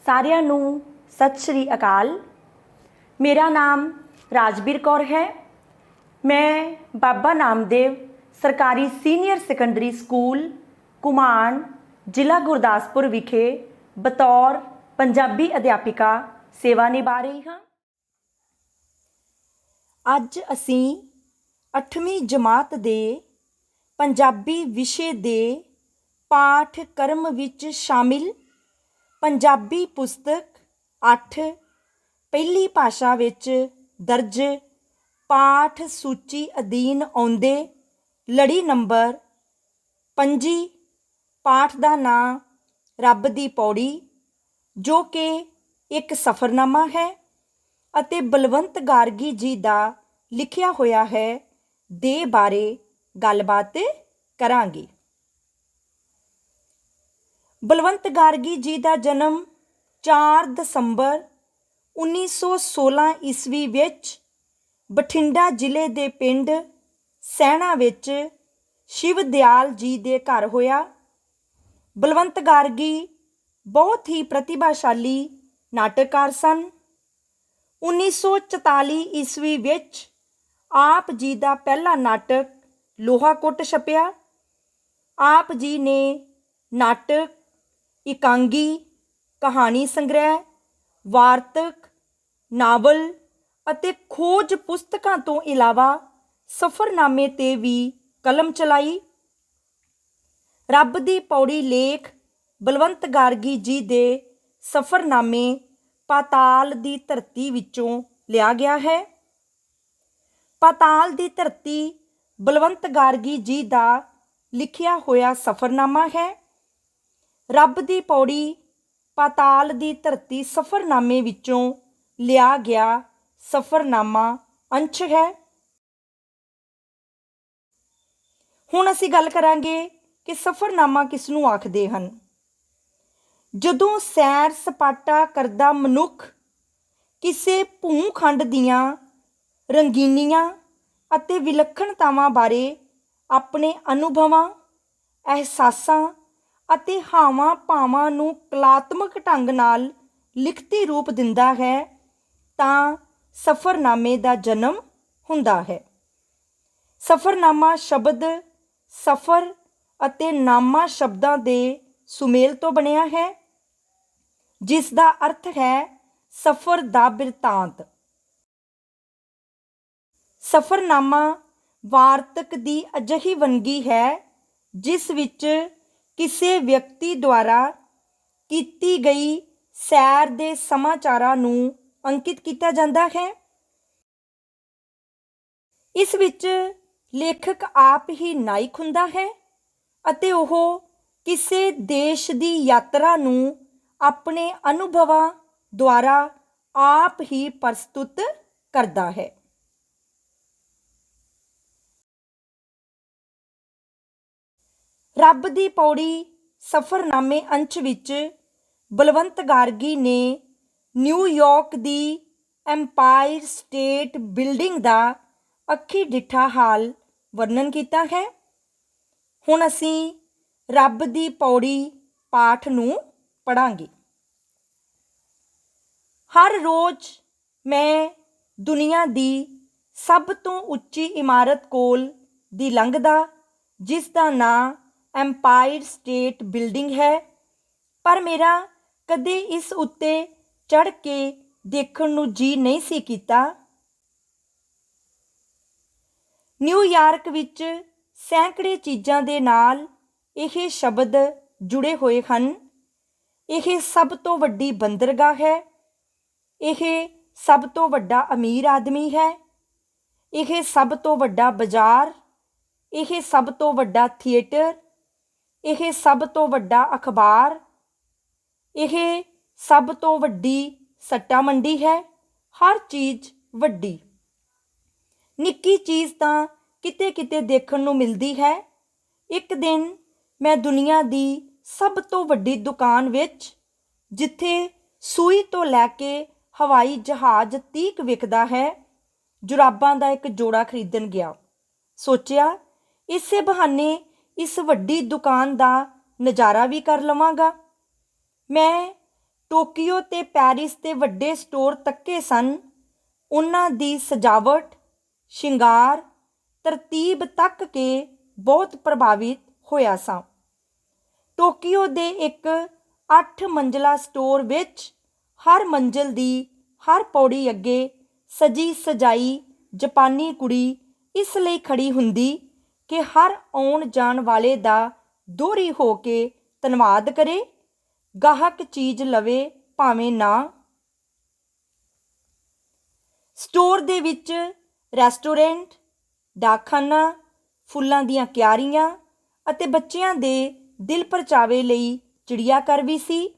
ਸਾਰਿਆਂ ਨੂੰ ਸਤਿ ਸ਼੍ਰੀ ਅਕਾਲ। ਮੇਰਾ ਨਾਮ ਰਾਜਵੀਰ ਕੌਰ ਹੈ। ਮੈਂ ਬਾਬਾ ਨਾਮਦੇਵ ਸਰਕਾਰੀ ਸੀਨੀਅਰ ਸੈਕੰਡਰੀ ਸਕੂਲ ਘੁਮਾਣ ਜ਼ਿਲ੍ਹਾ ਗੁਰਦਾਸਪੁਰ ਵਿਖੇ ਬਤੌਰ ਪੰਜਾਬੀ ਅਧਿਆਪਿਕਾ ਸੇਵਾ ਨਿਭਾ ਰਹੀ ਹਾਂ। ਅੱਜ ਅਸੀਂ 8ਵੀਂ ਜਮਾਤ ਦੇ ਪੰਜਾਬੀ ਵਿਸ਼ੇ ਦੇ ਪਾਠਕ੍ਰਮ ਵਿੱਚ ਸ਼ਾਮਿਲ ਪੰਜਾਬੀ ਪੁਸਤਕ 8 ਪਹਿਲੀ ਭਾਸ਼ਾ ਵਿੱਚ ਦਰਜ ਪਾਠ ਸੂਚੀ ਅਧੀਨ ਆਉਂਦੇ ਲੜੀ ਨੰਬਰ 5 ਪਾਠ ਦਾ ਨਾਂ ਰੱਬ ਦੀ ਪੌੜੀ, ਜੋ ਕਿ ਇੱਕ ਸਫ਼ਰਨਾਮਾ ਹੈ ਅਤੇ ਬਲਵੰਤ ਗਾਰਗੀ ਜੀ ਦਾ ਲਿਖਿਆ ਹੋਇਆ ਹੈ, ਦੇ ਬਾਰੇ ਗੱਲਬਾਤ ਕਰਾਂਗੇ। ਬਲਵੰਤ ਗਾਰਗੀ ਜੀ ਦਾ ਜਨਮ 4 ਦਸੰਬਰ 1916 ਈਸਵੀ ਵਿੱਚ ਬਠਿੰਡਾ ਜ਼ਿਲ੍ਹੇ ਦੇ ਪਿੰਡ ਸੈਣਾ ਵਿੱਚ ਸ਼ਿਵ ਦਿਆਲ ਜੀ ਦੇ ਘਰ ਹੋਇਆ। ਬਲਵੰਤ ਗਾਰਗੀ ਬਹੁਤ ਹੀ ਪ੍ਰਤਿਭਾਸ਼ਾਲੀ ਨਾਟਕਕਾਰ ਸਨ। 1944 ਈਸਵੀ ਵਿੱਚ ਆਪ ਜੀ ਦਾ ਪਹਿਲਾ ਨਾਟਕ ਲੋਹਾ ਕੁੱਟ ਛਪਿਆ। ਆਪ ਜੀ ਨੇ ਨਾਟਕ, ਇਕਾਂਗੀ, ਕਹਾਣੀ ਸੰਗ੍ਰਹਿ, ਵਾਰਤਕ, ਨਾਵਲ ਅਤੇ ਖੋਜ ਪੁਸਤਕਾਂ ਤੋਂ ਇਲਾਵਾ ਸਫ਼ਰਨਾਮੇ 'ਤੇ ਵੀ ਕਲਮ ਚਲਾਈ। ਰੱਬ ਦੀ ਪੌੜੀ ਲੇਖ ਬਲਵੰਤ ਗਾਰਗੀ ਜੀ ਦੇ ਸਫ਼ਰਨਾਮੇ ਪਾਤਾਲ ਦੀ ਧਰਤੀ ਵਿੱਚੋਂ ਲਿਆ ਗਿਆ ਹੈ। ਪਾਤਾਲ ਦੀ ਧਰਤੀ ਬਲਵੰਤ ਗਾਰਗੀ ਜੀ ਦਾ ਲਿਖਿਆ ਹੋਇਆ ਸਫ਼ਰਨਾਮਾ ਹੈ। ਰੱਬ ਦੀ ਪੌੜੀ ਪਾਤਾਲ ਦੀ ਧਰਤੀ ਸਫ਼ਰਨਾਮੇ ਵਿੱਚੋਂ ਲਿਆ ਗਿਆ ਸਫ਼ਰਨਾਮਾ ਅੰਸ਼ ਹੈ। ਹੁਣ ਅਸੀਂ ਗੱਲ ਕਰਾਂਗੇ ਕਿ ਸਫ਼ਰਨਾਮਾ ਕਿਸ ਨੂੰ ਆਖਦੇ ਹਨ। ਜਦੋਂ ਸੈਰ ਸਪਾਟਾ ਕਰਦਾ ਮਨੁੱਖ ਕਿਸੇ ਭੂ-ਖੰਡ ਦੀਆਂ ਰੰਗੀਨੀਆਂ ਅਤੇ ਵਿਲੱਖਣਤਾਵਾਂ ਬਾਰੇ ਆਪਣੇ ਅਨੁਭਵਾਂ, ਅਹਿਸਾਸਾਂ ਅਤੇ ਹਾਵਾਂ-ਭਾਵਾਂ ਨੂੰ ਕਲਾਤਮਕ ਢੰਗ ਨਾਲ ਲਿਖਤੀ ਰੂਪ ਦਿੰਦਾ ਹੈ, ਤਾਂ ਸਫ਼ਰਨਾਮੇ ਦਾ ਜਨਮ ਹੁੰਦਾ ਹੈ। ਸਫ਼ਰਨਾਮਾ ਸ਼ਬਦ ਸਫ਼ਰ ਅਤੇ ਨਾਮਾ ਸ਼ਬਦਾਂ ਦੇ ਸੁਮੇਲ ਤੋਂ ਬਣਿਆ ਹੈ, ਜਿਸ ਦਾ ਅਰਥ ਹੈ ਸਫ਼ਰ ਦਾ ਬਿਰਤਾਂਤ। ਸਫ਼ਰਨਾਮਾ ਵਾਰਤਕ ਦੀ ਅਜਿਹੀ ਵੰਨਗੀ ਹੈ ਜਿਸ ਵਿੱਚ ਕਿਸੇ ਵਿਅਕਤੀ ਦੁਆਰਾ ਕੀਤੀ ਗਈ ਸੈਰ ਦੇ ਸਮਾਚਾਰਾਂ ਨੂੰ ਅੰਕਿਤ ਕੀਤਾ ਜਾਂਦਾ ਹੈ। ਇਸ ਵਿੱਚ ਲੇਖਕ ਆਪ ਹੀ ਨਾਇਕ ਹੁੰਦਾ ਹੈ ਅਤੇ ਉਹ ਕਿਸੇ ਦੇਸ਼ ਦੀ ਯਾਤਰਾ ਨੂੰ ਆਪਣੇ ਅਨੁਭਵਾਂ ਦੁਆਰਾ ਆਪ ਹੀ ਪ੍ਰਸਤੁਤ ਕਰਦਾ ਹੈ। ਰੱਬ ਦੀ ਪੌੜੀ ਸਫ਼ਰਨਾਮੇ ਅੰਸ਼ ਵਿੱਚ ਬਲਵੰਤ ਗਾਰਗੀ ਨੇ ਨਿਊਯਾਰਕ ਦੀ ਐਮਪਾਇਰ ਸਟੇਟ ਬਿਲਡਿੰਗ ਦਾ ਅੱਖੀਂ ਡਿੱਠਾ ਹਾਲ ਵਰਣਨ ਕੀਤਾ ਹੈ। ਹੁਣ ਅਸੀਂ ਰੱਬ ਦੀ ਪੌੜੀ ਪਾਠ ਨੂੰ ਪੜ੍ਹਾਂਗੇ। ਹਰ ਰੋਜ਼ ਮੈਂ ਦੁਨੀਆ ਦੀ ਸਭ ਤੋਂ ਉੱਚੀ ਇਮਾਰਤ ਕੋਲ ਦੀ ਲੰਘਦਾ, ਜਿਸ ਦਾ ਨਾਂ ਐਮਪਾਇਰ ਸਟੇਟ ਬਿਲਡਿੰਗ ਹੈ, ਪਰ ਮੇਰਾ ਕਦੇ ਇਸ ਉੱਤੇ ਚੜ੍ਹ ਕੇ ਦੇਖਣ ਨੂੰ ਜੀ ਨਹੀਂ ਸੀ ਕੀਤਾ। ਨਿਊਯਾਰਕ ਵਿੱਚ ਸੈਂਕੜੇ ਚੀਜ਼ਾਂ ਦੇ ਨਾਲ ਇਹ ਸ਼ਬਦ ਜੁੜੇ ਹੋਏ ਹਨ। ਇਹ ਸਭ ਤੋਂ ਵੱਡੀ ਬੰਦਰਗਾਹ ਹੈ। ਇਹ ਸਭ ਤੋਂ ਵੱਡਾ ਅਮੀਰ ਆਦਮੀ ਹੈ। ਇਹ ਸਭ ਤੋਂ ਵੱਡਾ ਬਾਜ਼ਾਰ। ਇਹ ਸਭ ਤੋਂ ਵੱਡਾ ਥੀਏਟਰ। ਇਹ ਸਭ ਤੋਂ ਵੱਡਾ ਅਖਬਾਰ। ਇਹ ਸਭ ਤੋਂ ਵੱਡੀ ਸੱਟਾ ਮੰਡੀ ਹੈ। ਹਰ ਚੀਜ਼ ਵੱਡੀ। ਨਿੱਕੀ ਚੀਜ਼ ਤਾਂ ਕਿਤੇ ਕਿਤੇ ਦੇਖਣ ਨੂੰ ਮਿਲਦੀ ਹੈ। ਇੱਕ ਦਿਨ ਮੈਂ ਦੁਨੀਆ ਦੀ ਸਭ ਤੋਂ ਵੱਡੀ ਦੁਕਾਨ ਵਿੱਚ, ਜਿੱਥੇ ਸੂਈ ਤੋਂ ਲੈ ਕੇ ਹਵਾਈ ਜਹਾਜ਼ ਤੀਕ ਵਿਕਦਾ ਹੈ, ਜੁਰਾਬਾਂ ਦਾ ਇੱਕ ਜੋੜਾ ਖਰੀਦਣ ਗਿਆ। ਸੋਚਿਆ ਇਸੇ ਬਹਾਨੇ ਇਸ ਵੱਡੀ ਦੁਕਾਨ ਦਾ ਨਜ਼ਾਰਾ ਵੀ ਕਰ ਲਵਾਂਗਾ। ਮੈਂ ਟੋਕੀਓ ਤੇ ਪੈਰਿਸ ਦੇ ਵੱਡੇ ਸਟੋਰ ਤੱਕੇ ਸਨ। ਉਹਨਾਂ ਦੀ ਸਜਾਵਟ, ਸ਼ਿੰਗਾਰ, ਤਰਤੀਬ ਤੱਕ ਕੇ ਬਹੁਤ ਪ੍ਰਭਾਵਿਤ ਹੋਇਆ ਸਾਂ। ਟੋਕੀਓ ਦੇ ਇੱਕ 8 ਮੰਜ਼ਲਾ ਸਟੋਰ ਵਿੱਚ ਹਰ ਮੰਜ਼ਿਲ ਦੀ ਹਰ ਪੌੜੀ ਅੱਗੇ ਸਜੀ ਸਜਾਈ ਜਾਪਾਨੀ ਕੁੜੀ ਇਸ ਲਈ ਖੜੀ ਹੁੰਦੀ ਕਿ ਹਰ ਆਉਣ ਜਾਣ ਵਾਲੇ ਦਾ ਦੋਹਰੀ ਹੋ ਕੇ ਧੰਨਵਾਦ ਕਰੇ, ਗਾਹਕ ਚੀਜ਼ ਲਵੇ ਭਾਵੇਂ ਨਾ। ਸਟੋਰ ਦੇ ਵਿੱਚ ਰੈਸਟੋਰੈਂਟ, ਡਾਕਖਾਨਾ, ਫੁੱਲਾਂ ਦੀਆਂ ਕਿਆਰੀਆਂ ਅਤੇ ਬੱਚਿਆਂ ਦੇ ਦਿਲ ਪਰਚਾਵੇ ਲਈ ਚਿੜੀਆ ਘਰ ਵੀ ਸੀ।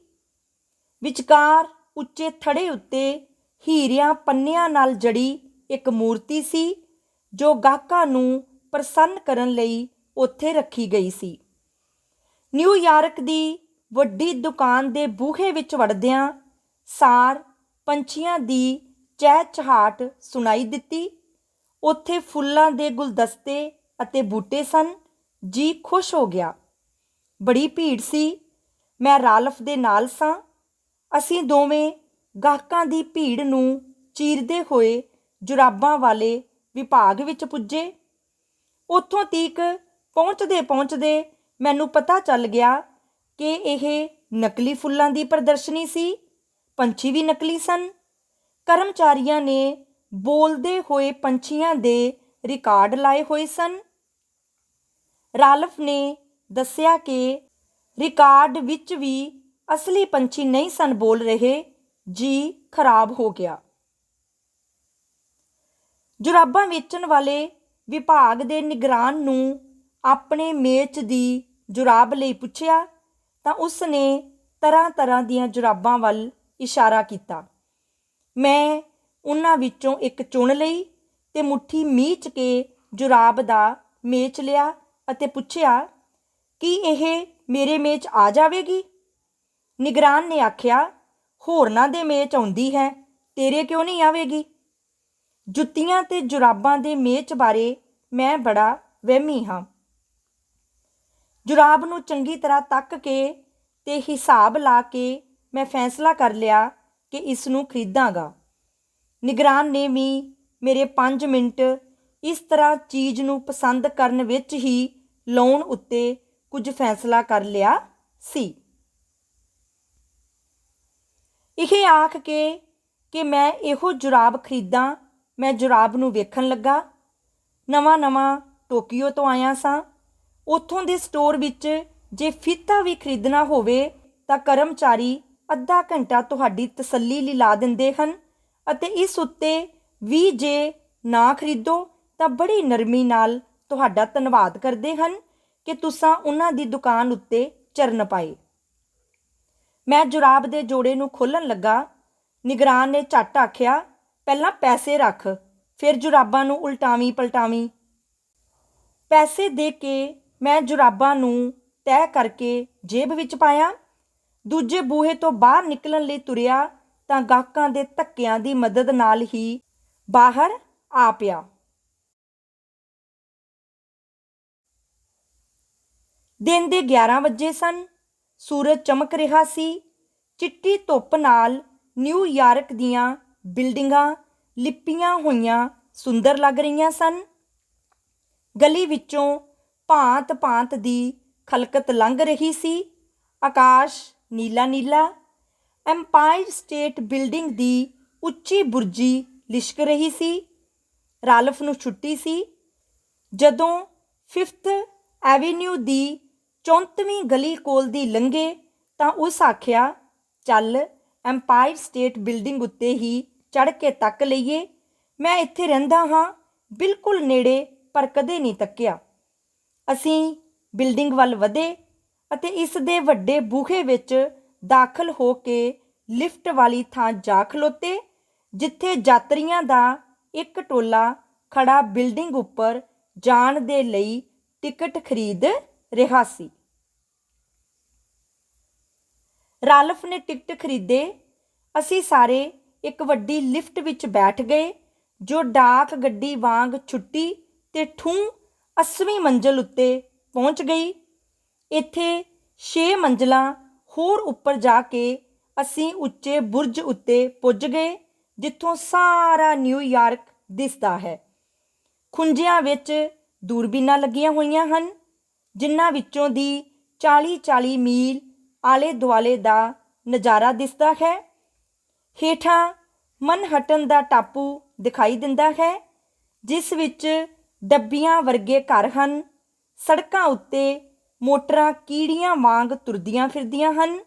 ਵਿਚਕਾਰ ਉੱਚੇ ਥੜੇ ਉੱਤੇ ਹੀਰਿਆਂ ਪੰਨਿਆਂ ਨਾਲ ਜੜੀ ਇੱਕ ਮੂਰਤੀ ਸੀ ਜੋ ਗਾਹਕਾਂ ਨੂੰ ਪ੍ਰਸੰਨ ਕਰਨ ਲਈ ਉੱਥੇ ਰੱਖੀ ਗਈ ਸੀ। ਨਿਊਯਾਰਕ ਦੀ ਵੱਡੀ ਦੁਕਾਨ ਦੇ ਬੂਹੇ ਵਿੱਚ ਵੜਦਿਆਂ ਸਾਰ ਪੰਛੀਆਂ ਦੀ ਚਹਿਚਹਾਟ ਸੁਣਾਈ ਦਿੱਤੀ। ਉੱਥੇ ਫੁੱਲਾਂ ਦੇ ਗੁਲਦਸਤੇ ਅਤੇ ਬੂਟੇ ਸਨ। ਜੀ ਖੁਸ਼ ਹੋ ਗਿਆ। ਬੜੀ ਭੀੜ ਸੀ। ਮੈਂ ਰਾਲਫ ਦੇ ਨਾਲ ਸਾਂ। ਅਸੀਂ ਦੋਵੇਂ ਗਾਹਕਾਂ ਦੀ ਭੀੜ ਨੂੰ ਚੀਰਦੇ ਹੋਏ ਜੁਰਾਬਾਂ ਵਾਲੇ ਵਿਭਾਗ ਵਿੱਚ ਪੁੱਜੇ। ਉੱਥੋਂ ਤੀਕ ਪਹੁੰਚਦੇ ਪਹੁੰਚਦੇ ਮੈਨੂੰ ਪਤਾ ਚੱਲ ਗਿਆ ਕਿ ਇਹ ਨਕਲੀ ਫੁੱਲਾਂ ਦੀ ਪ੍ਰਦਰਸ਼ਨੀ ਸੀ। ਪੰਛੀ ਵੀ ਨਕਲੀ ਸਨ। ਕਰਮਚਾਰੀਆਂ ਨੇ ਬੋਲਦੇ ਹੋਏ ਪੰਛੀਆਂ ਦੇ ਰਿਕਾਰਡ ਲਾਏ ਹੋਏ ਸਨ। ਰਾਲਫ ਨੇ ਦੱਸਿਆ ਕਿ ਰਿਕਾਰਡ ਵਿੱਚ ਵੀ ਅਸਲੀ ਪੰਛੀ ਨਹੀਂ ਸਨ ਬੋਲ ਰਹੇ। ਜੀ ਖਰਾਬ ਹੋ ਗਿਆ। ਜੁਰਾਬਾਂ ਵੇਚਣ ਵਾਲੇ ਵਿਭਾਗ ਦੇ ਨਿਗਰਾਨ ਨੂੰ ਆਪਣੇ ਮੇਚ ਦੀ ਜੁਰਾਬ ਲਈ ਪੁੱਛਿਆ ਤਾਂ ਉਸ ਨੇ ਤਰ੍ਹਾਂ ਤਰ੍ਹਾਂ ਦੀਆਂ ਜੁਰਾਬਾਂ ਵੱਲ ਇਸ਼ਾਰਾ ਕੀਤਾ। ਮੈਂ ਉਹਨਾਂ ਵਿੱਚੋਂ ਇੱਕ ਚੁਣ ਲਈ ਤੇ ਮੁੱਠੀ ਮੀਚ ਕੇ ਜੁਰਾਬ ਦਾ ਮੇਚ ਲਿਆ ਅਤੇ ਪੁੱਛਿਆ, ਕੀ ਇਹ ਮੇਰੇ ਮੇਚ ਆ ਜਾਵੇਗੀ? ਨਿਗਰਾਨ ਨੇ ਆਖਿਆ, ਹੋਰਨਾਂ ਦੇ ਮੇਚ ਆਉਂਦੀ ਹੈ, ਤੇਰੇ ਕਿਉਂ ਨਹੀਂ ਆਵੇਗੀ? ਜੁੱਤੀਆਂ ਤੇ ਜੁਰਾਬਾਂ ਦੇ ਮੇਚ ਬਾਰੇ ਮੈਂ ਬੜਾ ਵਹਿਮੀ ਹਾਂ। ਜੁਰਾਬ ਨੂੰ ਚੰਗੀ ਤਰ੍ਹਾਂ ਤੱਕ ਕੇ ਤੇ ਹਿਸਾਬ ਲਾ ਕੇ ਮੈਂ ਫੈਸਲਾ ਕਰ ਲਿਆ ਕਿ ਇਸ ਨੂੰ ਖਰੀਦਾਂਗਾ। ਨਿਗਰਾਨ ਨੇ ਵੀ ਮੇਰੇ 5 ਮਿੰਟ ਇਸ ਤਰ੍ਹਾਂ ਚੀਜ਼ ਨੂੰ ਪਸੰਦ ਕਰਨ ਵਿੱਚ ਹੀ ਲਾਉਣ ਉੱਤੇ ਕੁਝ ਫੈਸਲਾ ਕਰ ਲਿਆ ਸੀ। ਇਹ ਆਖ ਕੇ ਕਿ ਮੈਂ ਇਹੋ ਜੁਰਾਬ ਖਰੀਦਾਂ, ਮੈਂ ਜੁਰਾਬ ਨੂੰ ਵੇਖਣ ਲੱਗਾ। ਨਵਾਂ ਟੋਕੀਓ ਤੋਂ ਆਇਆ ਸਾਂ। ਉੱਥੋਂ ਦੇ ਸਟੋਰ ਵਿੱਚ ਜੇ ਫੀਤਾ ਵੀ ਖਰੀਦਣਾ ਹੋਵੇ ਤਾਂ ਕਰਮਚਾਰੀ ਅੱਧਾ ਘੰਟਾ ਤੁਹਾਡੀ ਤਸੱਲੀ ਲਈ ਲਾ ਦਿੰਦੇ ਹਨ ਅਤੇ ਇਸ ਉੱਤੇ ਵੀ ਜੇ ਨਾ ਖਰੀਦੋ ਤਾਂ ਬੜੀ ਨਰਮੀ ਨਾਲ ਤੁਹਾਡਾ ਧੰਨਵਾਦ ਕਰਦੇ ਹਨ ਕਿ ਤੁਸੀਂ ਉਹਨਾਂ ਦੀ ਦੁਕਾਨ ਉੱਤੇ ਚਰਨ ਪਾਏ। ਮੈਂ ਜੁਰਾਬ ਦੇ ਜੋੜੇ ਨੂੰ ਖੋਲ੍ਹਣ ਲੱਗਾ। ਨਿਗਰਾਨ ਨੇ ਝੱਟ ਆਖਿਆ, ਪਹਿਲਾਂ ਪੈਸੇ ਰੱਖ, ਫਿਰ ਜੁਰਾਬਾਂ ਨੂੰ ਉਲਟਾਵੀਂ ਪਲਟਾਵੀਂ। ਪੈਸੇ ਦੇ ਕੇ ਮੈਂ ਜੁਰਾਬਾਂ ਨੂੰ ਤੈਅ ਕਰਕੇ ਜੇਬ ਵਿੱਚ ਪਾਇਆ। ਦੂਜੇ ਬੂਹੇ ਤੋਂ ਬਾਹਰ ਨਿਕਲਣ ਲਈ ਤੁਰਿਆ ਤਾਂ ਗਾਹਕਾਂ ਦੇ ਧੱਕਿਆਂ ਦੀ ਮਦਦ ਨਾਲ ਹੀ ਬਾਹਰ ਆ ਪਿਆ। ਦਿਨ ਦੇ 11 ਵਜੇ ਸਨ। ਸੂਰਜ ਚਮਕ ਰਿਹਾ ਸੀ। ਚਿੱਟੀ ਧੁੱਪ ਨਾਲ ਨਿਊਯਾਰਕ ਦੀਆਂ ਬਿਲਡਿੰਗਾਂ ਲਿੱਪੀਆਂ ਹੋਈਆਂ ਸੁੰਦਰ ਲੱਗ ਰਹੀਆਂ ਸਨ। ਗਲੀ ਵਿੱਚੋਂ ਭਾਂਤ-ਭਾਂਤ ਦੀ ਖਲਕਤ ਲੰਘ ਰਹੀ ਸੀ। ਆਕਾਸ਼ ਨੀਲਾ-ਨੀਲਾ। ਐਮਪਾਇਰ ਸਟੇਟ ਬਿਲਡਿੰਗ ਦੀ ਉੱਚੀ ਬੁਰਜੀ ਲਿਸ਼ਕ ਰਹੀ ਸੀ। ਰਾਲਫ ਨੂੰ ਛੁੱਟੀ ਸੀ। ਜਦੋਂ 5th ਐਵੇਨਿਊ ਦੀ 34ਵੀਂ ਗਲੀ ਕੋਲ ਦੀ ਲੰਘੇ ਤਾਂ ਉਸ ਆਖਿਆ, ਚੱਲ ਐਮਪਾਇਰ ਸਟੇਟ ਬਿਲਡਿੰਗ ਉੱਤੇ ਹੀ ਚੜ੍ਹ ਕੇ ਤੱਕ ਲਈਏ। ਮੈਂ ਇੱਥੇ ਰਹਿੰਦਾ ਹਾਂ, ਬਿਲਕੁਲ ਨੇੜੇ, ਪਰ ਕਦੇ ਨਹੀਂ ਤੱਕਿਆ। ਅਸੀਂ ਬਿਲਡਿੰਗ ਵੱਲ ਵਧੇ ਅਤੇ ਇਸ ਦੇ ਵੱਡੇ ਬੂਹੇ ਵਿੱਚ ਦਾਖਲ ਹੋ ਕੇ ਲਿਫਟ ਵਾਲੀ ਥਾਂ ਜਾ ਖਲੋਤੇ, ਜਿੱਥੇ ਯਾਤਰੀਆਂ ਦਾ ਇੱਕ ਟੋਲਾ ਖੜਾ ਬਿਲਡਿੰਗ ਉੱਪਰ ਜਾਣ ਦੇ ਲਈ ਟਿਕਟ ਖਰੀਦ ਰਿਹਾ ਸੀ। ਰਾਲਫ ਨੇ ਟਿਕਟ ਖਰੀਦੇ। ਅਸੀਂ ਸਾਰੇ ਇੱਕ ਵੱਡੀ ਲਿਫਟ ਵਿੱਚ ਬੈਠ ਗਏ ਜੋ ਡਾਕ ਗੱਡੀ ਵਾਂਗ ਛੁੱਟੀ ਤੇ ਠੂੰ 80ਵੀਂ ਮੰਜ਼ਲ ਉੱਤੇ ਪਹੁੰਚ ਗਈ। ਇੱਥੇ 6 ਮੰਜ਼ਲਾਂ ਹੋਰ ਉੱਪਰ ਜਾ ਕੇ ਅਸੀਂ ਉੱਚੇ ਬੁਰਜ ਉੱਤੇ ਪੁੱਜ ਗਏ, ਜਿੱਥੋਂ ਸਾਰਾ ਨਿਊਯਾਰਕ ਦਿਸਦਾ ਹੈ। ਖੁੰਝਿਆਂ ਵਿੱਚ ਦੂਰਬੀਨਾਂ ਲੱਗੀਆਂ ਹੋਈਆਂ ਹਨ, ਜਿਨ੍ਹਾਂ ਵਿੱਚੋਂ ਦੀ 40-40 ਮੀਲ ਆਲੇ ਦੁਆਲੇ ਦਾ ਨਜ਼ਾਰਾ ਦਿਸਦਾ ਹੈ। ਹੇਠਾਂ ਮਨਹਟਨ ਦਾ ਟਾਪੂ ਦਿਖਾਈ ਦਿੰਦਾ ਹੈ, ਜਿਸ ਵਿੱਚ ਡੱਬੀਆਂ ਵਰਗੇ ਘਰ ਹਨ। ਸੜਕਾਂ ਉੱਤੇ ਮੋਟਰਾਂ ਕੀੜੀਆਂ ਵਾਂਗ ਤੁਰਦੀਆਂ ਫਿਰਦੀਆਂ ਹਨ।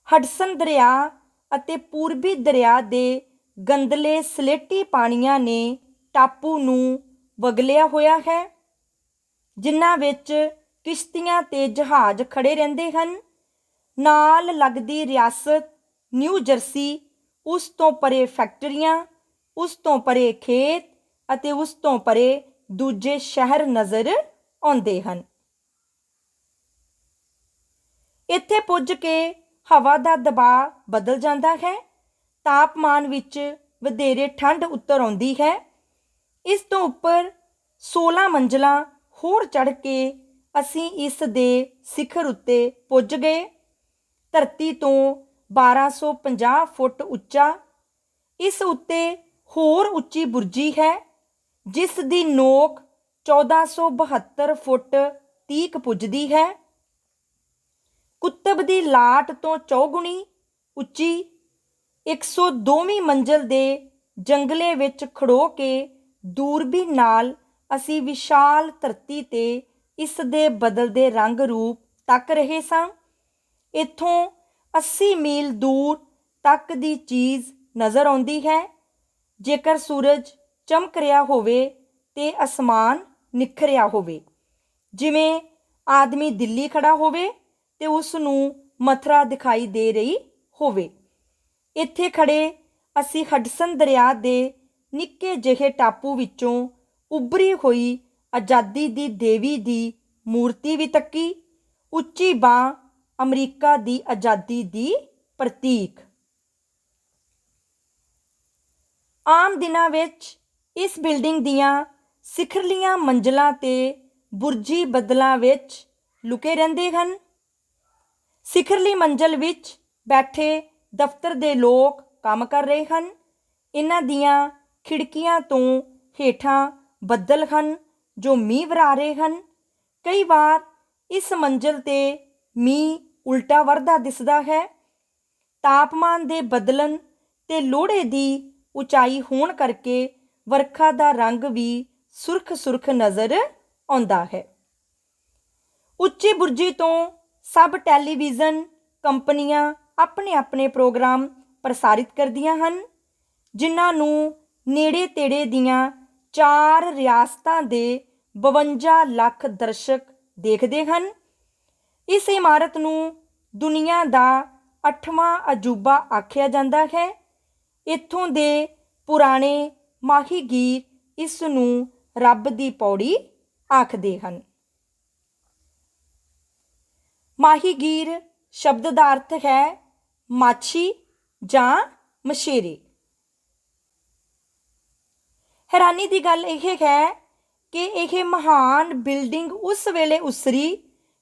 ਹਡਸਨ ਦਰਿਆ ਅਤੇ ਪੂਰਬੀ ਦਰਿਆ ਦੇ ਗੰਦਲੇ ਸਲੇਟੀ ਪਾਣੀਆਂ ਨੇ ਟਾਪੂ ਨੂੰ ਵਗਲਿਆ ਹੋਇਆ ਹੈ, ਜਿਨ੍ਹਾਂ ਵਿੱਚ ਕਿਸ਼ਤੀਆਂ ਤੇ ਜਹਾਜ਼ ਖੜੇ ਰਹਿੰਦੇ ਹਨ। ਨਾਲ ਲੱਗਦੀ ਰਿਆਸਤ ਨਿਊ ਜਰਸੀ, ਉਸ ਤੋਂ ਪਰੇ ਫੈਕਟਰੀਆਂ, ਉਸ ਤੋਂ ਪਰੇ ਖੇਤ ਅਤੇ ਉਸ ਤੋਂ ਪਰੇ ਦੂਜੇ ਸ਼ਹਿਰ ਨਜ਼ਰ ਆਉਂਦੇ ਹਨ। ਇੱਥੇ ਪੁੱਜ ਕੇ ਹਵਾ ਦਾ ਦਬਾਅ ਬਦਲ ਜਾਂਦਾ ਹੈ। ਤਾਪਮਾਨ ਵਿੱਚ ਵਧੇਰੇ ਠੰਡ ਉਤਰ ਆਉਂਦੀ ਹੈ। ਇਸ ਤੋਂ ਉੱਪਰ 16 ਮੰਜ਼ਲਾਂ ਹੋਰ ਚੜ੍ਹ ਕੇ ਅਸੀਂ ਇਸ ਦੇ ਸਿਖਰ ਉੱਤੇ ਪੁੱਜ ਗਏ। ਧਰਤੀ ਤੋਂ 1250 ਫੁੱਟ ਉੱਚਾ ਇਸ ਉੱਤੇ ਹੋਰ ਉੱਚੀ ਬੁਰਜੀ ਹੈ, ਜਿਸ ਦੀ ਨੋਕ 1472 ਫੁੱਟ ਤੀਕ ਪੁੱਜਦੀ ਹੈ। ਕੁਤਬ ਦੀ ਲਾਟ ਤੋਂ ਚੌਗੁਣੀ ਉੱਚੀ 102ਵੀਂ ਮੰਜ਼ਲ ਦੇ ਜੰਗਲੇ ਵਿੱਚ ਖੜੋ ਕੇ ਦੂਰਬੀਨ ਨਾਲ ਅਸੀਂ ਵਿਸ਼ਾਲ ਧਰਤੀ ਤੇ ਇਸ ਦੇ ਬਦਲਦੇ ਰੰਗ ਰੂਪ ਤੱਕ ਰਹੇ ਸਾਂ। ਇੱਥੋਂ 80 ਮੀਲ ਦੂਰ ਤੱਕ ਦੀ ਚੀਜ਼ ਨਜ਼ਰ ਆਉਂਦੀ ਹੈ। ਜੇਕਰ ਸੂਰਜ ਚਮਕ ਰਿਹਾ ਹੋਵੇ ਤੇ ਅਸਮਾਨ ਨਿਖਰਿਆ ਹੋਵੇ, ਜਿਵੇਂ ਆਦਮੀ ਦਿੱਲੀ ਖੜਾ ਹੋਵੇ ਤੇ ਉਸ ਨੂੰ ਮਥੁਰਾ ਦਿਖਾਈ ਦੇ ਰਹੀ ਹੋਵੇ। ਇੱਥੇ ਖੜੇ ਅਸੀਂ ਹਡਸਨ ਦਰਿਆ ਦੇ ਨਿੱਕੇ ਜਿਹੇ ਟਾਪੂ ਵਿੱਚੋਂ ਉੱਭਰੀ ਹੋਈ ਆਜ਼ਾਦੀ ਦੀ ਦੇਵੀ ਦੀ ਮੂਰਤੀ ਵੀ ਤੱਕੀ। ਉੱਚੀ ਬਾਂਹ ਅਮਰੀਕਾ ਦੀ ਆਜ਼ਾਦੀ ਦੀ ਪ੍ਰਤੀਕ। ਆਮ ਦਿਨਾਂ ਵਿੱਚ ਇਸ ਬਿਲਡਿੰਗ ਦੀਆਂ ਸਿਖਰਲੀਆਂ ਮੰਜ਼ਲਾਂ ਤੇ ਬੁਰਜੀ ਬੱਦਲਾਂ ਵਿੱਚ ਲੁਕੇ ਰਹਿੰਦੇ ਹਨ। ਸਿਖਰਲੀ ਮੰਜ਼ਲ ਵਿੱਚ ਬੈਠੇ ਦਫ਼ਤਰ ਦੇ ਲੋਕ ਕੰਮ ਕਰ ਰਹੇ ਹਨ। ਇਹਨਾਂ ਦੀਆਂ ਖਿੜਕੀਆਂ ਤੋਂ ਹੇਠਾਂ ਬੱਦਲ ਹਨ ਜੋ ਮੀਂਹ ਵਰ੍ਹਾ ਰਹੇ ਹਨ। ਕਈ ਵਾਰ ਇਸ ਮੰਜ਼ਲ ਤੇ ਮੀਂਹ ਉਲਟਾ ਵਰਦਾ ਦਿਸਦਾ ਹੈ। ਤਾਪਮਾਨ ਦੇ ਬਦਲਣ ਤੇ ਲੋਹੜੇ ਦੀ ਉਚਾਈ ਹੋਣ ਕਰਕੇ ਵਰਖਾ ਦਾ ਰੰਗ ਵੀ ਸੁਰਖ ਨਜ਼ਰ ਆਉਂਦਾ ਹੈ। ਉੱਚੀ ਬੁਰਜੀ ਤੋਂ ਸਭ ਟੈਲੀਵਿਜ਼ਨ ਕੰਪਨੀਆਂ ਆਪਣੇ ਆਪਣੇ ਪ੍ਰੋਗਰਾਮ ਪ੍ਰਸਾਰਿਤ ਕਰਦੀਆਂ ਹਨ, ਜਿਨ੍ਹਾਂ ਨੂੰ ਨੇੜੇ ਤੇੜੇ ਦੀਆਂ 4 ਰਿਆਸਤਾਂ ਦੇ 52 ਲੱਖ ਦਰਸ਼ਕ ਦੇਖਦੇ ਹਨ। ਇਸ ਇਮਾਰਤ ਨੂੰ ਦੁਨੀਆ ਦਾ 8ਵਾਂ ਅਜੂਬਾ ਆਖਿਆ ਜਾਂਦਾ ਹੈ। ਇੱਥੋਂ ਦੇ ਪੁਰਾਣੇ ਮਾਹੀਗੀਰ ਇਸ ਨੂੰ ਰੱਬ ਦੀ ਪੌੜੀ ਆਖਦੇ ਹਨ। ਮਾਹੀਗੀਰ ਸ਼ਬਦ ਦਾ ਅਰਥ ਹੈ ਮਾਛੀ ਜਾਂ ਮਛੇਰੇ। ਹੈਰਾਨੀ ਦੀ ਗੱਲ ਇਹ ਹੈ ਕਿ ਇਹ ਮਹਾਨ ਬਿਲਡਿੰਗ ਉਸ ਵੇਲੇ ਉਸਰੀ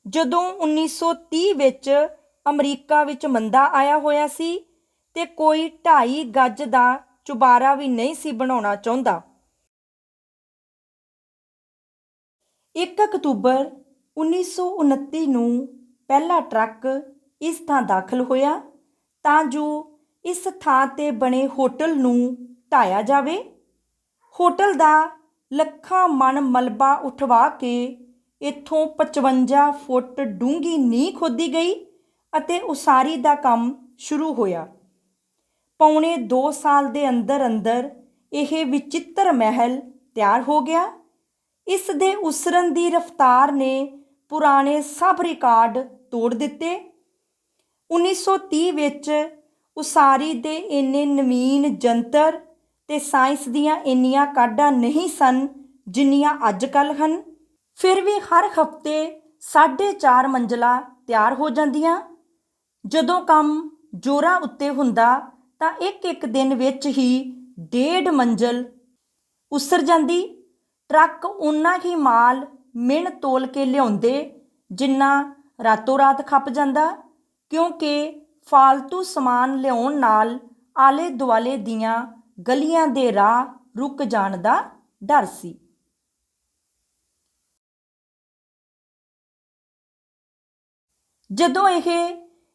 ਜਦੋਂ 1930 ਵਿੱਚ ਅਮਰੀਕਾ ਵਿੱਚ ਮੰਦਾ ਆਇਆ ਹੋਇਆ ਸੀ ਤੇ ਕੋਈ 2.5 ਗਜ਼ ਦਾ ਚੁਬਾਰਾ ਵੀ ਨਹੀਂ ਸੀ ਬਣਾਉਣਾ ਚਾਹੁੰਦਾ। 1 ਅਕਤੂਬਰ 1929 ਨੂੰ ਪਹਿਲਾ ਟਰੱਕ ਇਸ ਥਾਂ ਦਾਖਲ ਹੋਇਆ ਤਾਂ ਜੋ ਇਸ ਥਾਂ ਤੇ ਬਣੇ ਹੋਟਲ ਨੂੰ ਢਾਹਿਆ ਜਾਵੇ। ਹੋਟਲ ਦਾ ਲੱਖਾਂ ਮਣ ਮਲਬਾ ਉਠਵਾ ਕੇ ਇੱਥੋਂ 55 ਫੁੱਟ ਡੂੰਘੀ ਨੀਂਹ ਖੋਦੀ ਗਈ ਅਤੇ ਉਸਾਰੀ ਦਾ ਕੰਮ ਸ਼ੁਰੂ ਹੋਇਆ। ਪੌਣੇ 2 ਸਾਲ ਦੇ ਅੰਦਰ ਅੰਦਰ ਇਹ ਵਿਚਿੱਤਰ ਮਹਿਲ ਤਿਆਰ ਹੋ ਗਿਆ। ਇਸ ਦੇ ਉਸਰਨ ਦੀ ਰਫ਼ਤਾਰ ਨੇ ਪੁਰਾਣੇ ਸਭ ਰਿਕਾਰਡ ਤੋੜ ਦਿੱਤੇ। 1930 ਵਿੱਚ ਉਸਾਰੀ ਦੇ ਇੰਨੇ ਨਵੀਨ ਜੰਤਰ ਤੇ ਸਾਇੰਸ ਦੀਆਂ ਇੰਨੀਆਂ ਕਾਢਾਂ ਨਹੀਂ ਸਨ ਜਿੰਨੀਆਂ ਅੱਜ ਕੱਲ੍ਹ ਹਨ। ਫਿਰ ਵੀ ਹਰ ਹਫ਼ਤੇ 4.5 ਮੰਜ਼ਲਾਂ ਤਿਆਰ ਹੋ ਜਾਂਦੀਆਂ। ਜਦੋਂ ਕੰਮ ਜ਼ੋਰਾਂ ਉੱਤੇ ਹੁੰਦਾ ਤਾਂ ਇੱਕ ਦਿਨ ਵਿੱਚ ਹੀ 1.5 ਮੰਜ਼ਲ ਉਸਰ ਜਾਂਦੀ। ਟਰੱਕ ਓਨਾ ਹੀ ਮਾਲ ਮਿਣ ਤੋਲ ਕੇ ਲਿਆਉਂਦੇ ਜਿੰਨਾ ਰਾਤੋਂ ਰਾਤ ਖੱਪ ਜਾਂਦਾ, ਕਿਉਂਕਿ ਫਾਲਤੂ ਸਮਾਨ ਲਿਆਉਣ ਨਾਲ ਆਲੇ ਦੁਆਲੇ ਦੀਆਂ ਗਲੀਆਂ ਦੇ ਰਾਹ ਰੁਕ ਜਾਣ ਦਾ ਡਰ ਸੀ। ਜਦੋਂ ਇਹ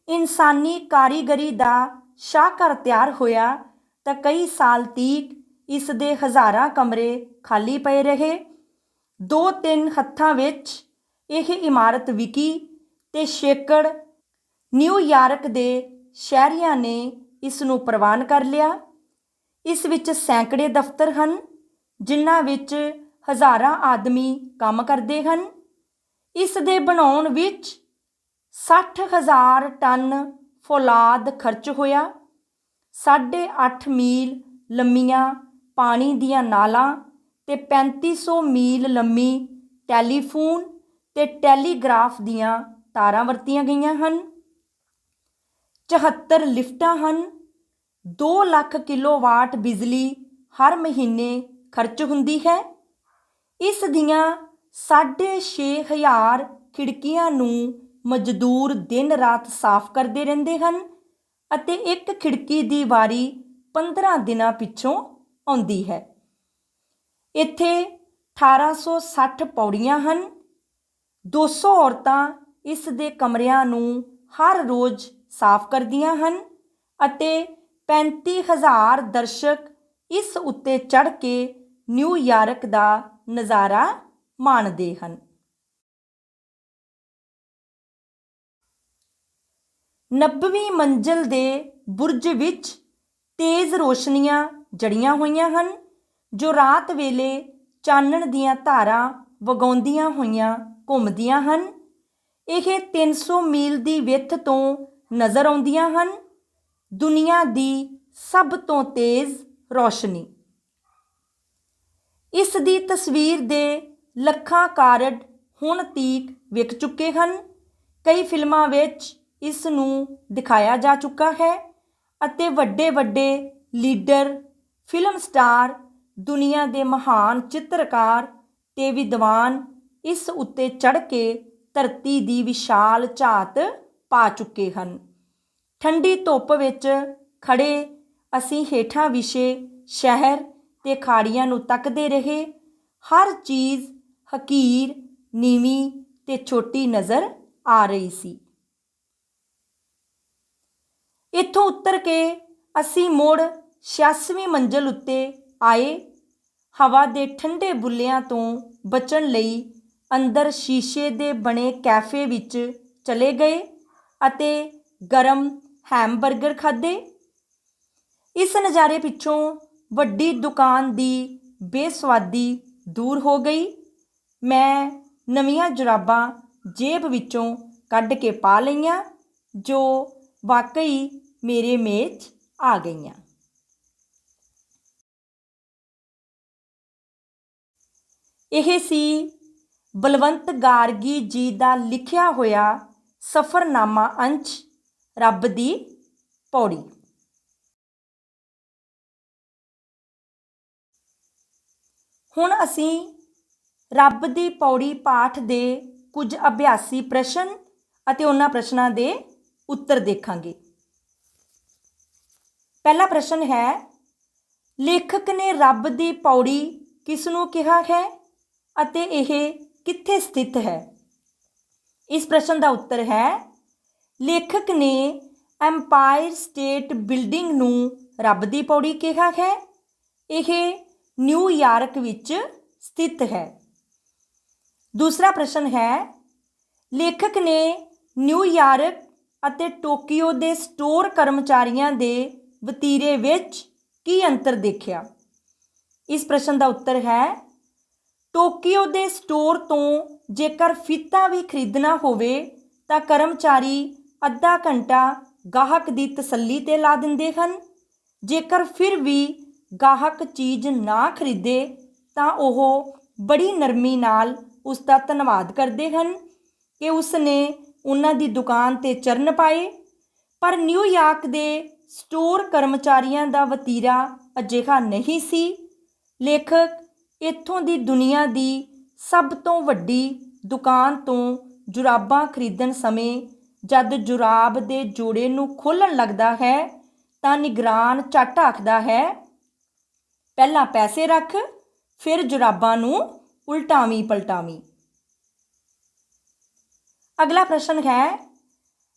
ਇਨਸਾਨੀ ਕਾਰੀਗਰੀ ਦਾ ਸ਼ਾਹਕਾਰ ਤਿਆਰ ਹੋਇਆ ਤਾਂ ਕਈ ਸਾਲ ਤੀਕ ਇਸ ਦੇ ਹਜ਼ਾਰਾਂ ਕਮਰੇ ਖਾਲੀ ਪਏ ਰਹੇ। 2-3 ਹੱਥਾਂ ਵਿੱਚ ਇਹ ਇਮਾਰਤ ਵਿਕੀ ਤੇ ਸੈਂਕੜ ਨਿਊਯਾਰਕ ਦੇ ਸ਼ਹਿਰੀਆਂ ਨੇ ਇਸ ਨੂੰ ਪ੍ਰਵਾਨ ਕਰ ਲਿਆ। ਇਸ ਵਿੱਚ ਸੈਂਕੜੇ ਦਫ਼ਤਰ ਹਨ ਜਿਨ੍ਹਾਂ ਵਿੱਚ ਹਜ਼ਾਰਾਂ ਆਦਮੀ ਕੰਮ ਕਰਦੇ ਹਨ। ਇਸ ਦੇ ਬਣਾਉਣ ਵਿੱਚ 60,000 ਟਨ ਫੌਲਾਦ ਖਰਚ ਹੋਇਆ। 8.5 ਮੀਲ ਲੰਮੀਆਂ ਪਾਣੀ ਦੀਆਂ ਨਾਲਾਂ ਤੇ 3500 ਮੀਲ ਲੰਮੀ ਟੈਲੀਫੋਨ ਤੇ ਟੈਲੀਗ੍ਰਾਫ ਦੀਆਂ ਤਾਰਾਂ ਵਰਤੀਆਂ ਗਈਆਂ ਹਨ। 74 ਲਿਫਟਾਂ ਹਨ। 2 ਲੱਖ ਕਿਲੋਵਾਟ ਬਿਜਲੀ ਹਰ ਮਹੀਨੇ ਖਰਚ ਹੁੰਦੀ ਹੈ। ਇਸ ਦੀਆਂ 6,500 ਖਿੜਕੀਆਂ ਨੂੰ ਮਜ਼ਦੂਰ ਦਿਨ ਰਾਤ ਸਾਫ਼ ਕਰਦੇ ਰਹਿੰਦੇ ਹਨ ਅਤੇ ਇੱਕ ਖਿੜਕੀ ਦੀ ਵਾਰੀ 15 ਦਿਨਾਂ ਪਿੱਛੋਂ ਆਉਂਦੀ ਹੈ। ਇੱਥੇ 1860 ਪੌੜੀਆਂ ਹਨ। 200 ਔਰਤਾਂ ਇਸ ਦੇ ਕਮਰਿਆਂ ਨੂੰ ਹਰ ਰੋਜ਼ ਸਾਫ਼ ਕਰਦੀਆਂ ਹਨ ਅਤੇ 35,000 ਦਰਸ਼ਕ ਇਸ ਉੱਤੇ ਚੜ੍ਹ ਕੇ ਨਿਊਯਾਰਕ ਦਾ ਨਜ਼ਾਰਾ ਮਾਣਦੇ ਹਨ। 90ਵੀਂ ਮੰਜ਼ਲ ਦੇ ਬੁਰਜ ਵਿੱਚ ਤੇਜ਼ ਰੋਸ਼ਨੀਆਂ ਜੜੀਆਂ ਹੋਈਆਂ ਹਨ ਜੋ ਰਾਤ ਵੇਲੇ ਚਾਨਣ ਦੀਆਂ ਧਾਰਾਂ ਵਗਾਉਂਦੀਆਂ ਹੋਈਆਂ ਘੁੰਮਦੀਆਂ ਹਨ। ਇਹ 300 ਮੀਲ ਦੀ ਵਿੱਥ ਤੋਂ ਨਜ਼ਰ ਆਉਂਦੀਆਂ ਹਨ। ਦੁਨੀਆ ਦੀ ਸਭ ਤੋਂ ਤੇਜ਼ ਰੋਸ਼ਨੀ। ਇਸ ਦੀ ਤਸਵੀਰ ਦੇ ਲੱਖਾਂ ਕਾਰਡ ਹੁਣ ਤੀਕ ਵਿਕ ਚੁੱਕੇ ਹਨ। ਕਈ ਫਿਲਮਾਂ ਵਿੱਚ ਇਸ ਨੂੰ ਦਿਖਾਇਆ ਜਾ ਚੁੱਕਾ ਹੈ ਅਤੇ ਵੱਡੇ ਵੱਡੇ ਲੀਡਰ, ਫਿਲਮ ਸਟਾਰ, ਦੁਨੀਆ ਦੇ ਮਹਾਨ ਚਿੱਤਰਕਾਰ ਤੇ ਵਿਦਵਾਨ ਇਸ ਉੱਤੇ ਚੜ੍ਹ ਕੇ ਧਰਤੀ ਦੀ ਵਿਸ਼ਾਲ ਝਾਤ ਪਾ ਚੁੱਕੇ ਹਨ। ਠੰਡੀ ਧੁੱਪ ਵਿੱਚ ਖੜੇ ਅਸੀਂ ਹੇਠਾਂ ਵਿਛੇ ਸ਼ਹਿਰ ਤੇ ਖਾੜੀਆਂ ਨੂੰ ਤੱਕਦੇ ਰਹੇ। ਹਰ ਚੀਜ਼ ਹਕੀਰ, ਨੀਵੀਂ ਤੇ ਛੋਟੀ ਨਜ਼ਰ ਆ ਰਹੀ ਸੀ। ਇੱਥੋਂ ਉੱਤਰ ਕੇ ਅਸੀਂ ਮੁੜ 86ਵੀਂ ਮੰਜ਼ਲ ਉੱਤੇ ਆਏ। ਹਵਾ ਦੇ ਠੰਡੇ ਬੁੱਲਿਆਂ ਤੋਂ ਬਚਣ ਲਈ ਅੰਦਰ ਸ਼ੀਸ਼ੇ ਦੇ ਬਣੇ ਕੈਫੇ ਵਿੱਚ ਚਲੇ ਗਏ ਅਤੇ ਗਰਮ ਹੈਮਬਰਗਰ ਖਾਧੇ। ਇਸ ਨਜ਼ਾਰੇ ਪਿੱਛੋਂ ਵੱਡੀ ਦੁਕਾਨ ਦੀ ਬੇਸਵਾਦੀ ਦੂਰ ਹੋ ਗਈ। ਮੈਂ ਨਵੀਆਂ ਜੁਰਾਬਾਂ ਜੇਬ ਵਿੱਚੋਂ ਕੱਢ ਕੇ ਪਾ ਲਈਆਂ ਜੋ ਵਾਕਈ ਮੇਰੇ ਮੇਚ ਆ ਗਈਆਂ। ਇਹ ਸੀ ਬਲਵੰਤ ਗਾਰਗੀ ਜੀ ਦਾ ਲਿਖਿਆ ਹੋਇਆ ਸਫ਼ਰਨਾਮਾ ਅੰਸ਼ ਰੱਬ ਦੀ ਪੌੜੀ। ਹੁਣ ਅਸੀਂ ਰੱਬ ਦੀ ਪੌੜੀ ਪਾਠ ਦੇ ਕੁਝ ਅਭਿਆਸੀ ਪ੍ਰਸ਼ਨ ਅਤੇ ਉਹਨਾਂ ਪ੍ਰਸ਼ਨਾਂ ਦੇ ਉੱਤਰ ਦੇਖਾਂਗੇ। ਪਹਿਲਾ ਪ੍ਰਸ਼ਨ ਹੈ, ਲੇਖਕ ਨੇ ਰੱਬ ਦੀ ਪੌੜੀ ਕਿਸ ਨੂੰ ਕਿਹਾ ਹੈ ਅਤੇ ਇਹ ਕਿੱਥੇ ਸਥਿਤ ਹੈ? ਇਸ ਪ੍ਰਸ਼ਨ ਦਾ ਉੱਤਰ ਹੈ, ਲੇਖਕ ਨੇ ਐਮਪਾਇਰ ਸਟੇਟ ਬਿਲਡਿੰਗ ਨੂੰ ਰੱਬ ਦੀ ਪੌੜੀ ਕਿਹਾ ਹੈ। ਇਹ ਨਿਊਯਾਰਕ ਵਿੱਚ ਸਥਿਤ ਹੈ। ਦੂਸਰਾ ਪ੍ਰਸ਼ਨ ਹੈ, ਲੇਖਕ ਨੇ ਨਿਊਯਾਰਕ ਅਤੇ ਟੋਕੀਓ ਦੇ ਸਟੋਰ ਕਰਮਚਾਰੀਆਂ ਦੇ ਵਤੀਰੇ ਵਿੱਚ ਕੀ ਅੰਤਰ ਦੇਖਿਆ? ਇਸ ਪ੍ਰਸ਼ਨ ਦਾ ਉੱਤਰ ਹੈ, ਟੋਕੀਓ ਦੇ ਸਟੋਰ ਤੋਂ ਜੇਕਰ ਫੀਤਾ ਵੀ ਖਰੀਦਣਾ ਹੋਵੇ ਤਾਂ ਕਰਮਚਾਰੀ ਅੱਧਾ ਘੰਟਾ ਗਾਹਕ ਦੀ ਤਸੱਲੀ 'ਤੇ ਲਾ ਦਿੰਦੇ ਹਨ। ਜੇਕਰ ਫਿਰ ਵੀ ਗਾਹਕ ਚੀਜ਼ ਨਾ ਖਰੀਦੇ ਤਾਂ ਉਹ ਬੜੀ ਨਰਮੀ ਨਾਲ ਉਸ ਦਾ ਧੰਨਵਾਦ ਕਰਦੇ ਹਨ ਕਿ ਉਸ ਨੇ ਉਹਨਾਂ ਦੀ ਦੁਕਾਨ 'ਤੇ ਚਰਨ ਪਾਏ। ਪਰ ਨਿਊਯਾਰਕ ਦੇ ਸਟੋਰ ਕਰਮਚਾਰੀਆਂ ਦਾ ਵਤੀਰਾ ਅਜਿਹਾ ਨਹੀਂ ਸੀ। ਲੇਖਕ ਇੱਥੋਂ ਦੀ ਦੁਨੀਆ ਦੀ ਸਭ ਤੋਂ ਵੱਡੀ ਦੁਕਾਨ ਤੋਂ ਜੁਰਾਬਾਂ ਖਰੀਦਣ ਸਮੇਂ ਜਦ ਜੁਰਾਬ ਦੇ ਜੋੜੇ ਨੂੰ ਖੋਲ੍ਹਣ ਲੱਗਦਾ ਹੈ ਤਾਂ ਨਿਗਰਾਨ ਝੱਟ ਆਖਦਾ ਹੈ, ਪਹਿਲਾਂ ਪੈਸੇ ਰੱਖ, ਫਿਰ ਜੁਰਾਬਾਂ ਨੂੰ ਉਲਟਾਵੀਂ ਪਲਟਾਵੀਂ। ਅਗਲਾ ਪ੍ਰਸ਼ਨ ਹੈ,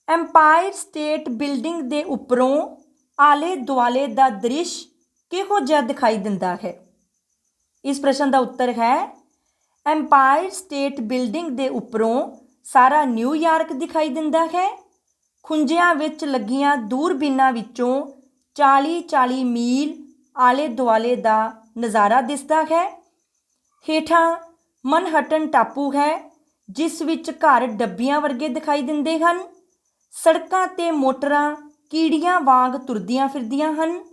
ਐਮਪਾਇਰ ਸਟੇਟ ਬਿਲਡਿੰਗ ਦੇ ਉੱਪਰੋਂ ਆਲੇ ਦੁਆਲੇ ਦਾ ਦ੍ਰਿਸ਼ ਕਿਹੋ ਜਿਹਾ ਦਿਖਾਈ ਦਿੰਦਾ ਹੈ? ਇਸ ਪ੍ਰਸ਼ਨ ਦਾ ਉੱਤਰ ਹੈ, ਐਮਪਾਇਰ ਸਟੇਟ ਬਿਲਡਿੰਗ ਦੇ ਉੱਪਰੋਂ ਸਾਰਾ ਨਿਊਯਾਰਕ ਦਿਖਾਈ ਦਿੰਦਾ ਹੈ। ਖੁੰਝਿਆਂ ਵਿੱਚ ਲੱਗੀਆਂ ਦੂਰਬੀਨਾਂ ਵਿੱਚੋਂ 40-40 ਮੀਲ ਆਲੇ ਦੁਆਲੇ ਦਾ ਨਜ਼ਾਰਾ ਦਿਸਦਾ ਹੈ। ਹੇਠਾਂ ਮਨਹਟਨ ਟਾਪੂ ਹੈ, ਜਿਸ ਵਿੱਚ ਘਰ ਡੱਬੀਆਂ ਵਰਗੇ ਦਿਖਾਈ ਦਿੰਦੇ ਹਨ। ਸੜਕਾਂ 'ਤੇ ਮੋਟਰਾਂ ਕੀੜੀਆਂ ਵਾਂਗ ਤੁਰਦੀਆਂ ਫਿਰਦੀਆਂ ਹਨ।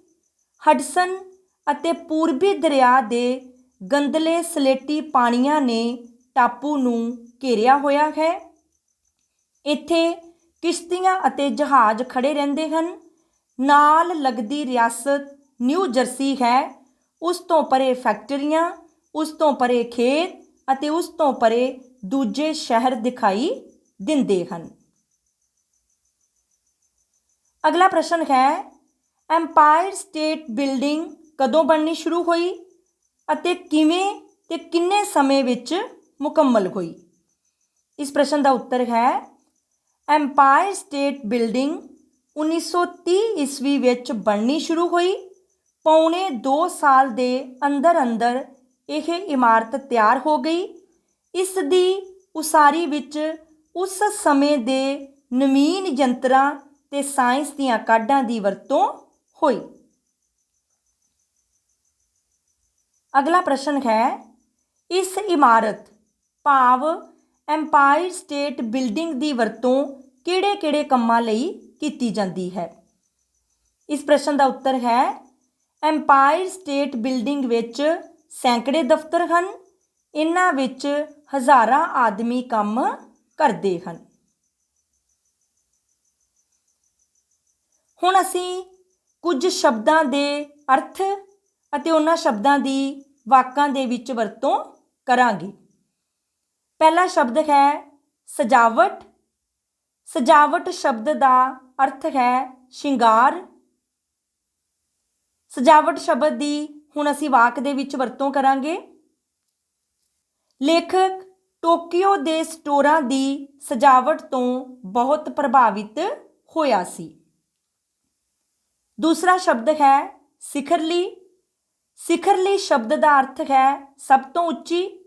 ਹਡਸਨ ਅਤੇ ਪੂਰਬੀ ਦਰਿਆ ਦੇ ਗੰਦਲੇ ਸਲੇਟੀ ਪਾਣੀਆਂ ਨੇ ਟਾਪੂ ਨੂੰ ਘੇਰਿਆ ਹੋਇਆ ਹੈ। ਇੱਥੇ ਕਿਸ਼ਤੀਆਂ ਅਤੇ ਜਹਾਜ਼ ਖੜੇ ਰਹਿੰਦੇ ਹਨ। ਨਾਲ ਲੱਗਦੀ ਰਿਆਸਤ ਨਿਊ ਜਰਸੀ ਹੈ। ਉਸ ਤੋਂ ਪਰੇ ਫੈਕਟਰੀਆਂ, ਉਸ ਤੋਂ ਪਰੇ ਖੇਤ ਅਤੇ ਉਸ ਤੋਂ ਪਰੇ ਦੂਜੇ ਸ਼ਹਿਰ ਦਿਖਾਈ ਦਿੰਦੇ ਹਨ। ਅਗਲਾ ਪ੍ਰਸ਼ਨ ਹੈ, ਐਮਪਾਇਰ ਸਟੇਟ ਬਿਲਡਿੰਗ ਕਦੋਂ ਬਣਨੀ ਸ਼ੁਰੂ ਹੋਈ ਅਤੇ ਕਿਵੇਂ ਤੇ ਕਿੰਨੇ ਸਮੇਂ ਵਿੱਚ ਮੁਕੰਮਲ ਹੋਈ? ਇਸ ਪ੍ਰਸ਼ਨ ਦਾ ਉੱਤਰ ਹੈ, ਐਮਪਾਇਰ ਸਟੇਟ ਬਿਲਡਿੰਗ 1930 ਈਸਵੀ ਵਿੱਚ ਬਣਨੀ ਸ਼ੁਰੂ ਹੋਈ। ਪੌਣੇ 2 ਸਾਲ ਦੇ ਅੰਦਰ ਅੰਦਰ ਇਹ ਇਮਾਰਤ ਤਿਆਰ ਹੋ ਗਈ। ਇਸ ਦੀ ਉਸਾਰੀ ਵਿੱਚ ਉਸ ਸਮੇਂ ਦੇ ਨਵੀਨ ਯੰਤਰਾਂ ਤੇ ਸਾਇੰਸ ਦੀਆਂ ਕਾਢਾਂ ਦੀ ਵਰਤੋਂ ਹੋਈ। ਅਗਲਾ ਪ੍ਰਸ਼ਨ ਹੈ, ਇਸ ਇਮਾਰਤ ਭਾਵ ਐਮਪਾਇਰ ਸਟੇਟ ਬਿਲਡਿੰਗ ਦੀ ਵਰਤੋਂ ਕਿਹੜੇ-ਕਿਹੜੇ ਕੰਮਾਂ ਲਈ ਕੀਤੀ ਜਾਂਦੀ ਹੈ? ਇਸ ਪ੍ਰਸ਼ਨ ਦਾ ਉੱਤਰ ਹੈ, ਐਮਪਾਇਰ ਸਟੇਟ ਬਿਲਡਿੰਗ ਵਿੱਚ ਸੈਂਕੜੇ ਦਫ਼ਤਰ ਹਨ। ਇਹਨਾਂ ਵਿੱਚ ਹਜ਼ਾਰਾਂ ਆਦਮੀ ਕੰਮ ਕਰਦੇ ਹਨ। ਹੁਣ ਅਸੀਂ ਕੁਝ ਸ਼ਬਦਾਂ ਦੇ ਅਰਥ ਅਤੇ ਉਹਨਾਂ ਸ਼ਬਦਾਂ ਦੀ ਵਾਕਾਂ ਦੇ ਵਿੱਚ ਵਰਤੋਂ ਕਰਾਂਗੇ। ਪਹਿਲਾ ਸ਼ਬਦ ਹੈ ਸਜਾਵਟ। ਸਜਾਵਟ ਸ਼ਬਦ ਦਾ ਅਰਥ ਹੈ ਸ਼ਿੰਗਾਰ। ਸਜਾਵਟ ਸ਼ਬਦ ਦੀ ਹੁਣ ਅਸੀਂ ਵਾਕ ਦੇ ਵਿੱਚ ਵਰਤੋਂ ਕਰਾਂਗੇ। ਲੇਖਕ ਟੋਕੀਓ ਦੇ ਸਟੋਰਾਂ ਦੀ ਸਜਾਵਟ ਤੋਂ ਬਹੁਤ ਪ੍ਰਭਾਵਿਤ ਹੋਇਆ ਸੀ। ਦੂਸਰਾ ਸ਼ਬਦ ਹੈ ਸਿਖਰਲੀ। ਸਿਖਰਲੀ ਸ਼ਬਦ ਦਾ ਅਰਥ ਹੈ ਸਭ ਤੋਂ ਉੱਚੀ।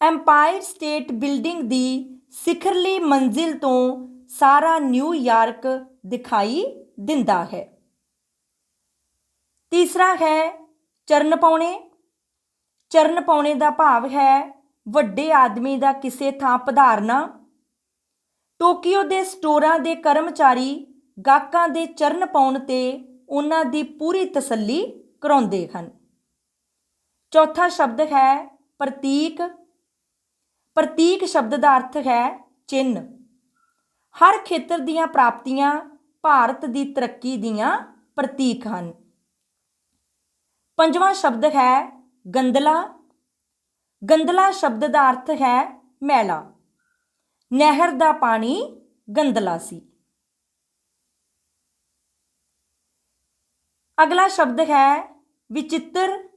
ਐਮਪਾਇਰ ਸਟੇਟ ਬਿਲਡਿੰਗ ਦੀ ਸਿਖਰਲੀ ਮੰਜ਼ਿਲ ਤੋਂ ਸਾਰਾ ਨਿਊਯਾਰਕ ਦਿਖਾਈ ਦਿੰਦਾ ਹੈ। ਤੀਸਰਾ ਹੈ ਚਰਨ ਪਾਉਣੇ। ਚਰਨ ਪਾਉਣੇ ਦਾ ਭਾਵ ਹੈ ਵੱਡੇ ਆਦਮੀ ਦਾ ਕਿਸੇ ਥਾਂ ਪਧਾਰਨਾ। ਟੋਕੀਓ ਦੇ ਸਟੋਰਾਂ ਦੇ ਕਰਮਚਾਰੀ ਗਾਹਕਾਂ ਦੇ ਚਰਨ ਪਾਉਣ ਤੇ ਉਹਨਾਂ ਦੀ ਪੂਰੀ ਤਸੱਲੀ ਕਰਾਉਂਦੇ ਹਨ। ਚੌਥਾ ਸ਼ਬਦ ਹੈ ਪ੍ਰਤੀਕ। ਪ੍ਰਤੀਕ ਸ਼ਬਦ ਦਾ ਅਰਥ ਹੈ ਚਿੰਨ੍ਹ। ਹਰ ਖੇਤਰ ਦੀਆਂ ਪ੍ਰਾਪਤੀਆਂ ਭਾਰਤ ਦੀ ਤਰੱਕੀ ਦੀਆਂ ਪ੍ਰਤੀਕ ਹਨ। ਪੰਜਵਾਂ ਸ਼ਬਦ ਹੈ ਗੰਦਲਾ। ਗੰਦਲਾ ਸ਼ਬਦ ਦਾ ਅਰਥ ਹੈ ਮੈਲਾ। ਨਹਿਰ ਦਾ ਪਾਣੀ ਗੰਦਲਾ ਸੀ। ਅਗਲਾ ਸ਼ਬਦ ਹੈ ਵਿਚਿੱਤਰ।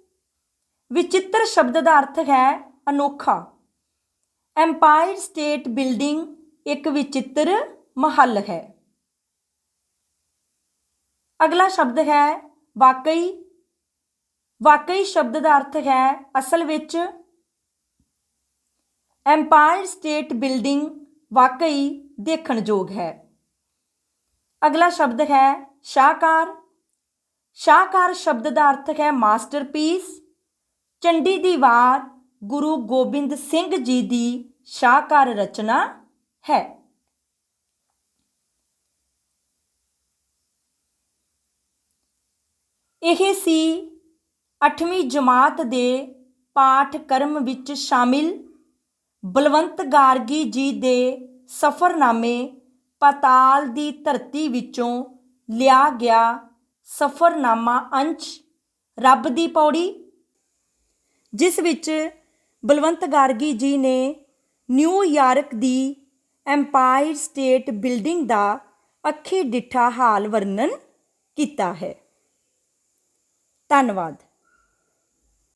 ਵਿਚਿੱਤਰ ਸ਼ਬਦ ਦਾ ਅਰਥ ਹੈ ਅਨੋਖਾ। ਐਮਪਾਇਰ ਸਟੇਟ ਬਿਲਡਿੰਗ ਇੱਕ ਵਿਚਿੱਤਰ ਮਹੱਲ ਹੈ। ਅਗਲਾ ਸ਼ਬਦ ਹੈ ਵਾਕਈ। ਵਾਕਈ ਸ਼ਬਦ ਦਾ ਅਰਥ ਹੈ ਅਸਲ ਵਿੱਚ। ਐਮਪਾਇਰ ਸਟੇਟ ਬਿਲਡਿੰਗ ਵਾਕਈ ਦੇਖਣਯੋਗ ਹੈ। ਅਗਲਾ ਸ਼ਬਦ ਹੈ ਸ਼ਾਹਕਾਰ। ਸ਼ਾਹਕਾਰ ਸ਼ਬਦ ਦਾ ਅਰਥ ਹੈ ਮਾਸਟਰਪੀਸ। ਚੰਡੀ ਦੀ ਵਾਰ ਗੁਰੂ ਗੋਬਿੰਦ ਸਿੰਘ ਜੀ ਦੀ ਸ਼ਾਹਕਾਰ ਰਚਨਾ ਹੈ। ਇਹ ਸੀ 8ਵੀਂ ਜਮਾਤ ਦੇ ਪਾਠਕ੍ਰਮ ਵਿੱਚ ਸ਼ਾਮਿਲ ਬਲਵੰਤ ਗਾਰਗੀ ਜੀ ਦੇ ਸਫ਼ਰਨਾਮੇ ਪਾਤਾਲ ਦੀ ਧਰਤੀ ਵਿੱਚੋਂ ਲਿਆ ਗਿਆ ਸਫ਼ਰਨਾਮਾ ਅੰਸ਼ ਰੱਬ ਦੀ ਪੌੜੀ, ਜਿਸ ਵਿੱਚ ਬਲਵੰਤ ਗਾਰਗੀ ਜੀ ਨੇ ਨਿਊਯਾਰਕ ਦੀ ਐਮਪਾਇਰ ਸਟੇਟ ਬਿਲਡਿੰਗ ਦਾ ਅੱਖੀ ਡਿੱਠਾ ਹਾਲ ਵਰਣਨ ਕੀਤਾ ਹੈ। ਧੰਨਵਾਦ।